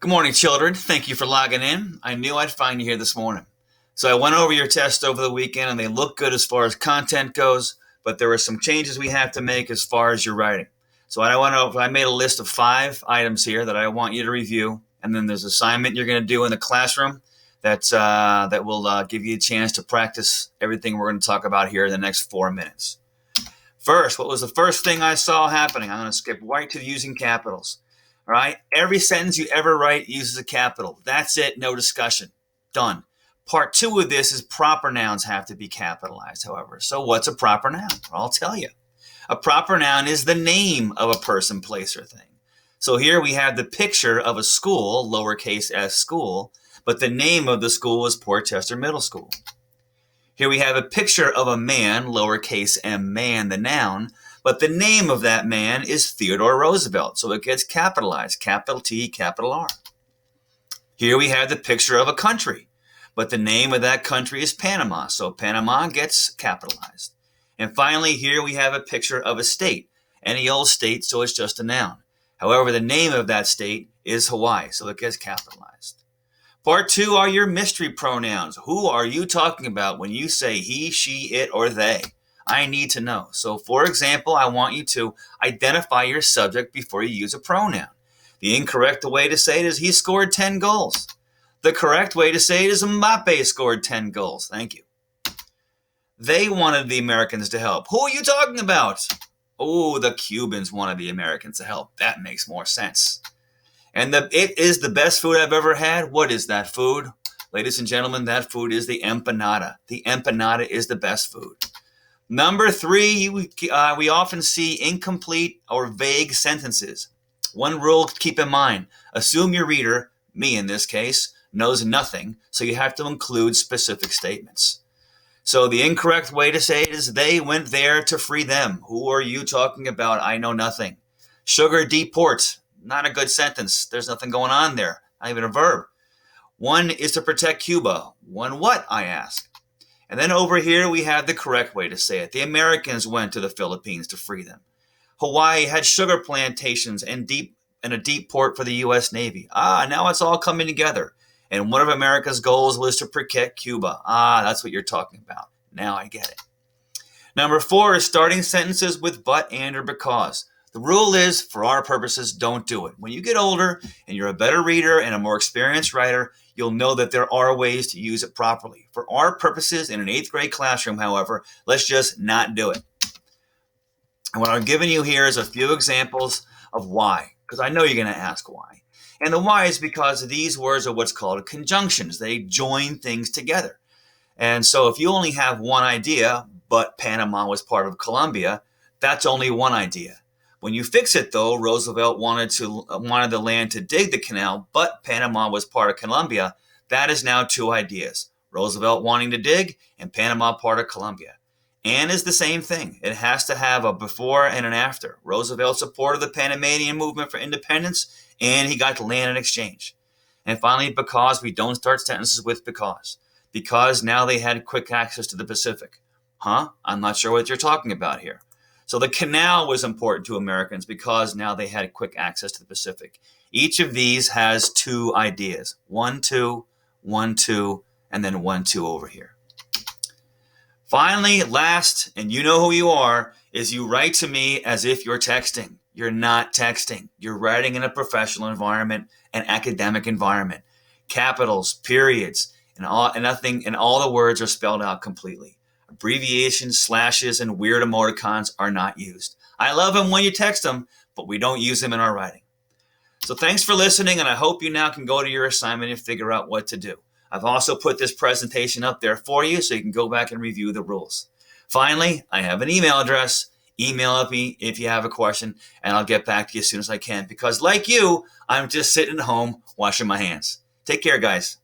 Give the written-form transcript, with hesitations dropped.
Good morning, children. Thank you for logging in. I knew I'd find you here this morning. So I went over your tests over the weekend, and they look good as far as content goes, but there are some changes we have to make as far as your writing. So I made a list of 5 items here that I want you to review, and then there's an assignment you're going to do in the classroom that will give you a chance to practice everything we're going to talk about here in the next 4 minutes. First, what was the first thing I saw happening? I'm going to skip right to using capitals. All right. Every sentence you ever write uses a capital. That's it. No discussion. Done. Part 2 of this is proper nouns have to be capitalized, however. So what's a proper noun? Well, I'll tell you. A proper noun is the name of a person, place, or thing. So here we have the picture of a school, lowercase s school, but the name of the school is Portchester Middle School. Here we have a picture of a man, lowercase m man, the noun, but the name of that man is Theodore Roosevelt, so it gets capitalized, capital T, capital R. Here we have the picture of a country, but the name of that country is Panama, so Panama gets capitalized. And finally, here we have a picture of a state, any old state, so it's just a noun. However, the name of that state is Hawaii, so it gets capitalized. Part 2 are your mystery pronouns. Who are you talking about when you say he, she, it, or they? I need to know. So, for example, I want you to identify your subject before you use a pronoun. The incorrect way to say it is he scored 10 goals. The correct way to say it is Mbappe scored 10 goals. Thank you. They wanted the Americans to help. Who are you talking about? Oh, the Cubans wanted the Americans to help. That makes more sense. And it is the best food I've ever had. What is that food? Ladies and gentlemen, that food is the empanada. The empanada is the best food. Number 3, we often see incomplete or vague sentences. One rule to keep in mind, assume your reader, me in this case, knows nothing, so you have to include specific statements. So the incorrect way to say it is they went there to free them. Who are you talking about? I know nothing. Sugar deport, not a good sentence. There's nothing going on there, not even a verb. One is to protect Cuba. One what, I ask. And then over here we have the correct way to say it. The Americans went to the Philippines to free them. Hawaii had sugar plantations and a deep port for the U.S. Navy. Now it's all coming together. And one of America's goals was to protect Cuba. That's what you're talking about. Now I get it. Number 4 is starting sentences with but, and, or because. The rule is, for our purposes, don't do it. When you get older and you're a better reader and a more experienced writer, you'll know that there are ways to use it properly. For our purposes in an 8th grade classroom, however, let's just not do it. And what I'm giving you here is a few examples of why, because I know you're going to ask why. And the why is because these words are what's called conjunctions. They join things together. And so if you only have one idea, but Panama was part of Colombia, that's only one idea. When you fix it, though, Roosevelt wanted the land to dig the canal, but Panama was part of Colombia. That is now 2 ideas. Roosevelt wanting to dig and Panama part of Colombia. And is the same thing. It has to have a before and an after. Roosevelt supported the Panamanian movement for independence, and he got the land in exchange. And finally, because we don't start sentences with because. Because now they had quick access to the Pacific. I'm not sure what you're talking about here. So the canal was important to Americans because now they had quick access to the Pacific. Each of these has 2 ideas. 1, 2, 1, 2, and then 1, 2 over here. Finally, last, and you know who you are, is you write to me as if you're texting. You're not texting. You're writing in a professional environment, an academic environment. Capitals, periods, and all the words are spelled out completely. Abbreviations, slashes, and weird emoticons are not used. I love them when you text them, but we don't use them in our writing. So thanks for listening, and I hope you now can go to your assignment and figure out what to do. I've also put this presentation up there for you so you can go back and review the rules. Finally, I have an email address. Email me if you have a question, and I'll get back to you as soon as I can because, like you, I'm just sitting at home washing my hands. Take care, guys.